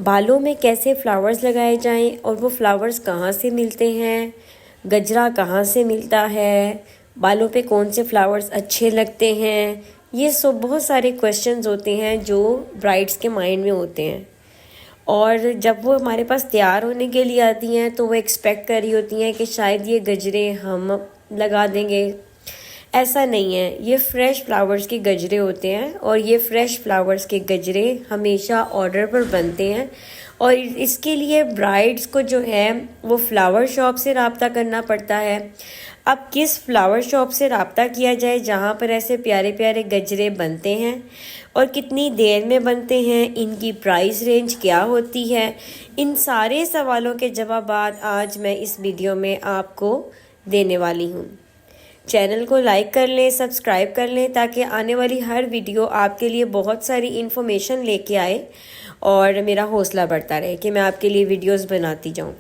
बालों में कैसे फ्लावर्स लगाए जाएं और वो फ्लावर्स कहाँ से मिलते हैं, गजरा कहाँ से मिलता है, बालों पे कौन से फ्लावर्स अच्छे लगते हैं, ये सब बहुत सारे क्वेश्चंस होते हैं जो ब्राइड्स के माइंड में होते हैं। और जब वो हमारे पास तैयार होने के लिए आती हैं तो वो एक्सपेक्ट कर रही होती हैं कि शायद ये गजरे हम लगा देंगे। ऐसा नहीं है, ये फ्रेश फ्लावर्स के गजरे होते हैं और ये फ्रेश फ्लावर्स के गजरे हमेशा ऑर्डर पर बनते हैं। और इसके लिए ब्राइड्स को जो है वो फ्लावर शॉप से रब्ता करना पड़ता है। अब किस फ्लावर शॉप से रब्ता किया जाए जहाँ पर ऐसे प्यारे प्यारे गजरे बनते हैं और कितनी देर में बनते हैं, इनकी प्राइस रेंज क्या होती है, इन सारे सवालों के जवाब आज मैं इस वीडियो में आपको देने वाली हूँ। चैनल को लाइक कर लें, सब्सक्राइब कर लें ताकि आने वाली हर वीडियो आपके लिए बहुत सारी इन्फॉर्मेशन लेके आए और मेरा हौसला बढ़ता रहे कि मैं आपके लिए वीडियोस बनाती जाऊँ।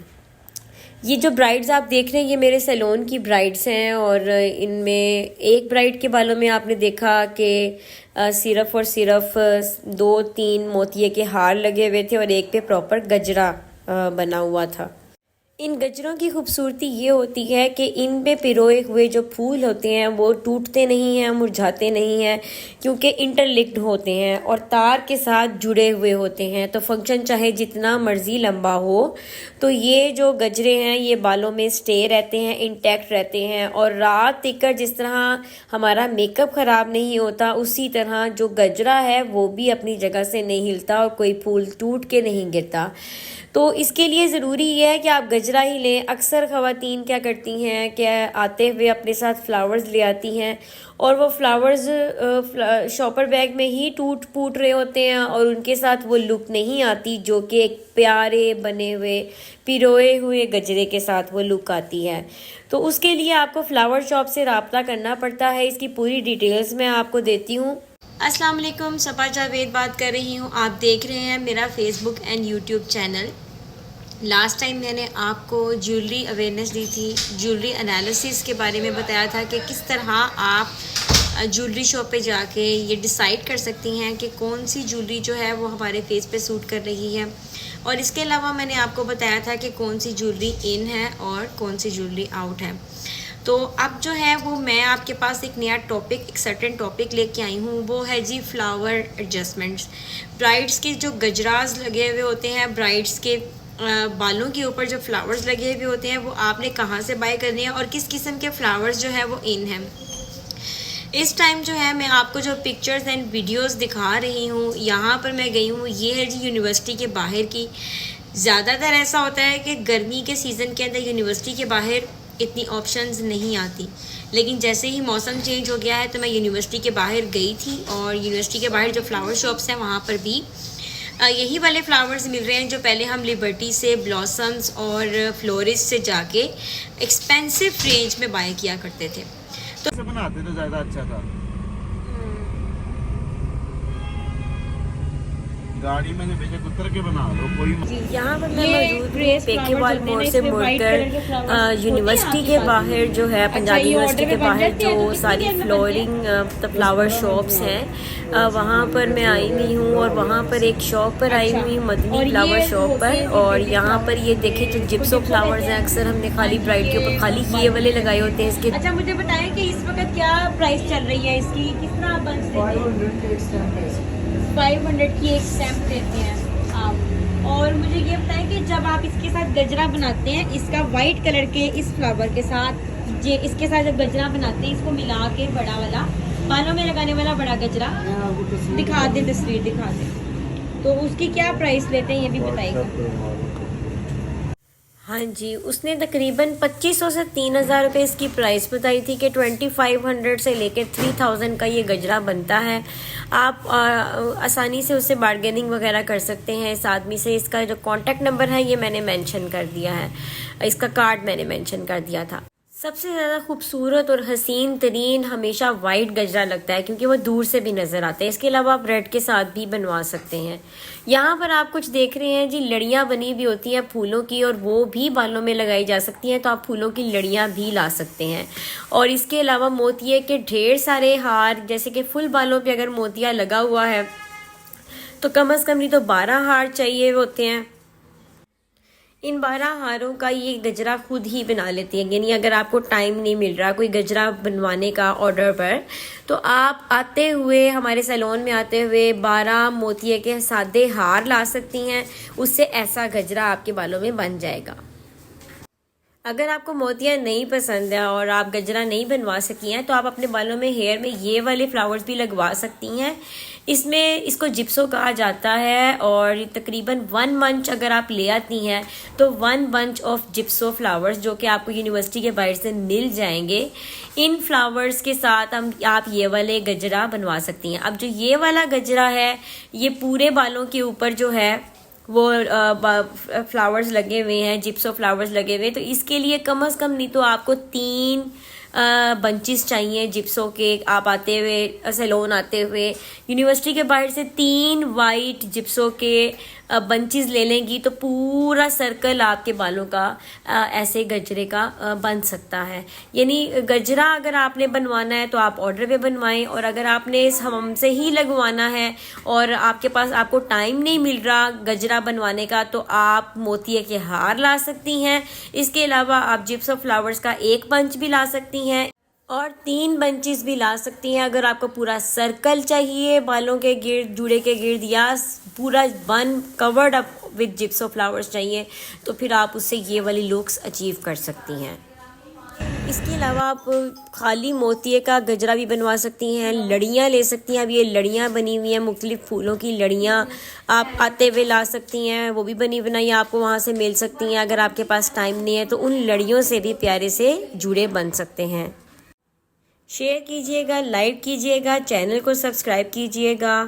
ये जो ब्राइड्स आप देख रहे हैं ये मेरे सैलून की ब्राइड्स हैं और इनमें एक ब्राइड के बालों में आपने देखा कि सिर्फ और सिर्फ 2-3 मोतिये के हार लगे हुए थे और एक पे प्रॉपर गजरा बना हुआ था। इन गजरों की खूबसूरती ये होती है कि इन पे पिरोए हुए जो फूल होते हैं वो टूटते नहीं हैं, मुरझाते नहीं हैं, क्योंकि इंटरलिंक्ड होते हैं और तार के साथ जुड़े हुए होते हैं। तो फंक्शन चाहे जितना मर्जी लंबा हो तो ये जो गजरे हैं ये बालों में स्टे रहते हैं, इंटैक्ट रहते हैं। और रात तक जिस तरह हमारा मेकअप ख़राब नहीं होता उसी तरह जो गजरा है वो भी अपनी जगह से नहीं हिलता और कोई फूल टूट के नहीं गिरता। तो इसके लिए ज़रूरी ये है कि आप गजरा ही लें। अक्सर ख़वातीन क्या करती हैं कि आते हुए अपने साथ फ्लावर्स ले आती हैं और वो फ्लावर्स शॉपर बैग में ही टूट फूट रहे होते हैं और उनके साथ वो लुक नहीं आती जो कि एक प्यारे बने हुए पिरोए हुए गजरे के साथ वो लुक आती है। तो उसके लिए आपको फ्लावर शॉप से रब्ता करना पड़ता है। इसकी पूरी डिटेल्स मैं आपको देती हूँ। अस्सलाम वालेकुम, सपा जावेद बात कर रही हूँ। आप देख रहे हैं मेरा Facebook and YouTube channel. Last time मैंने आपको ज्वेलरी अवेयरनेस दी थी, ज्वेलरी एनालिसिस के बारे में बताया था कि किस तरह आप ज्वेलरी शॉप पे जाके ये डिसाइड कर सकती हैं कि कौन सी ज्वेलरी जो है वो हमारे फेस पे सूट कर रही है। और इसके अलावा मैंने आपको बताया था कि कौन सी ज्वेलरी इन है और कौन सी ज्वेलरी आउट है। तो अब जो है वो मैं आपके पास एक नया टॉपिक, एक सर्टेन टॉपिक लेके आई हूँ, वो है जी फ्लावर एडजस्टमेंट्स। ब्राइड्स के जो गजराज लगे हुए होते हैं, ब्राइड्स के बालों के ऊपर जो फ्लावर्स लगे हुए होते हैं वो आपने कहाँ से बाय करने हैं और किस किस्म के फ्लावर्स जो है वो इन हैं। इस टाइम जो है मैं आपको जो पिक्चर्स एंड वीडियोस दिखा रही हूँ, यहाँ पर मैं गई हूँ, ये है जी यूनिवर्सिटी के बाहर की। ज़्यादातर ऐसा होता है कि गर्मी के सीज़न के अंदर यूनिवर्सिटी के बाहर इतनी ऑप्शंस नहीं आती, लेकिन जैसे ही मौसम चेंज हो गया है तो मैं यूनिवर्सिटी के बाहर गई थी और यूनिवर्सिटी के बाहर जो फ्लावर शॉप्स हैं वहाँ पर भी यही वाले फ्लावर्स मिल रहे हैं जो पहले हम लिबर्टी से, ब्लॉसम्स और फ्लोरिस्ट से जाके एक्सपेंसिव रेंज में बाय किया करते थे। तो बनाते तो ज़्यादा अच्छा था। गाड़ी मैंने भेजा उतर के बना लो कोई। यहाँ पर मैं मौजूद हूँ पेकेवाल मोड़ से मुड़कर यूनिवर्सिटी के बाहर जो है, पंजाबी यूनिवर्सिटी के बाहर जो सारी फ्लोरिंग फ्लावर शॉप्स हैं वहाँ पर मैं आई हुई हूँ। और वहाँ पर एक शॉप पर आई हुई हूँ, मदनी फ्लावर शॉप पर। और यहाँ पर ये देखें जो जिप्सो फ्लावर्स हैं, अक्सर हमने खाली ब्राइड के ऊपर खाली ये वाले लगाए होते हैं इसके। अच्छा, मुझे बताएं कि इस वक्त क्या प्राइस चल रही है इसकी, कितना बंच देते हैं? 500 की एक स्टैम्प देते हैं आप। और मुझे ये बताएं कि जब आप इसके साथ गजरा बनाते हैं, इसका वाइट कलर के इस फ्लावर के साथ ये इसके साथ जब गजरा बनाते हैं, इसको मिला के बड़ा वाला बालों में लगाने वाला बड़ा गजरा दिखा दें, तस्वीर दिखा दें, तो उसकी क्या प्राइस लेते हैं ये भी बताइएगा। हाँ जी, उसने तकरीबन 2500 से 3000 रुपये इसकी प्राइस बताई थी कि 2500 से लेकर 3000 का ये गजरा बनता है। आप आसानी से उससे बार्गेनिंग वगैरह कर सकते हैं। इस आदमी से इसका जो कांटेक्ट नंबर है ये मैंने मेंशन कर दिया है, इसका कार्ड मैंने मेंशन कर दिया था। सबसे ज़्यादा खूबसूरत और हसीन तरीन हमेशा वाइट गजरा लगता है क्योंकि वो दूर से भी नज़र आता है। इसके अलावा आप रेड के साथ भी बनवा सकते हैं। यहाँ पर आप कुछ देख रहे हैं जी, लड़ियाँ बनी हुई होती हैं फूलों की और वो भी बालों में लगाई जा सकती हैं, तो आप फूलों की लड़ियाँ भी ला सकते हैं। और इसके अलावा मोतिये के ढेर सारे हार, जैसे कि फुल बालों पर अगर मोतिया लगा हुआ है तो कम से कम नहीं तो 12 हार चाहिए होते हैं। इन 12 हारों का ये गजरा खुद ही बना लेती है, यानी अगर आपको टाइम नहीं मिल रहा कोई गजरा बनवाने का ऑर्डर पर, तो आप आते हुए हमारे सैलून में आते हुए 12 मोतिये के सादे हार ला सकती हैं, उससे ऐसा गजरा आपके बालों में बन जाएगा। अगर आपको मोतियाँ नहीं पसंद है और आप गजरा नहीं बनवा सकी हैं तो आप अपने बालों में हेयर में ये वाले फ्लावर्स भी लगवा सकती हैं। इसको जिप्सो कहा जाता है और तकरीबन 1 बंच अगर आप ले आती हैं तो 1 बंच ऑफ जिप्सो फ्लावर्स जो कि आपको यूनिवर्सिटी के बाहर से मिल जाएंगे, इन फ्लावर्स के साथ आप ये वाले गजरा बनवा सकती हैं। अब जो ये वाला गजरा है ये पूरे बालों के ऊपर जो है वो फ्लावर्स लगे हुए हैं, जिप्सो फ्लावर्स लगे हुए हैं, तो इसके लिए कम से कम नहीं तो आपको 3 बंचेस चाहिए जिप्सो के। आप आते हुए सैलून आते हुए यूनिवर्सिटी के बाहर से 3 वाइट जिप्सो के बंचेस ले लेंगी तो पूरा सर्कल आपके बालों का ऐसे गजरे का बन सकता है। यानी गजरा अगर आपने बनवाना है तो आप ऑर्डर पे बनवाएं, और अगर आपने हमसे ही लगवाना है और आपको टाइम नहीं मिल रहा गजरा बनवाने का तो आप मोतिये के हार ला सकती हैं। इसके अलावा आप जिप्सो फ्लावर्स का 1 बंच भी ला सकती हैं और 3 बंचेस भी ला सकती हैं। अगर आपको पूरा सर्कल चाहिए बालों के गिर्द, जूड़े के गिर्द, या पूरा बन कवर्ड अप विद जिप्सो फ्लावर्स चाहिए तो फिर आप उससे ये वाली लुक्स अचीव कर सकती हैं। इसके अलावा आप खाली मोतिये का गजरा भी बनवा सकती हैं, लड़ियाँ ले सकती हैं। अब ये लड़ियाँ बनी हुई हैं, मुख्तलिफ फूलों की लड़ियाँ आप आते हुए ला सकती हैं, वो भी बनी बनाई आपको वहाँ से मिल सकती हैं। अगर आपके पास टाइम नहीं है तो उन लड़ियों से भी प्यारे से जूड़े बन सकते हैं। शेयर कीजिएगा, लाइक कीजिएगा, चैनल को सब्सक्राइब कीजिएगा।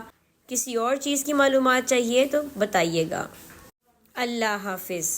किसी और चीज़ की मालूमात चाहिए तो बताइएगा। अल्लाह हाफिज़।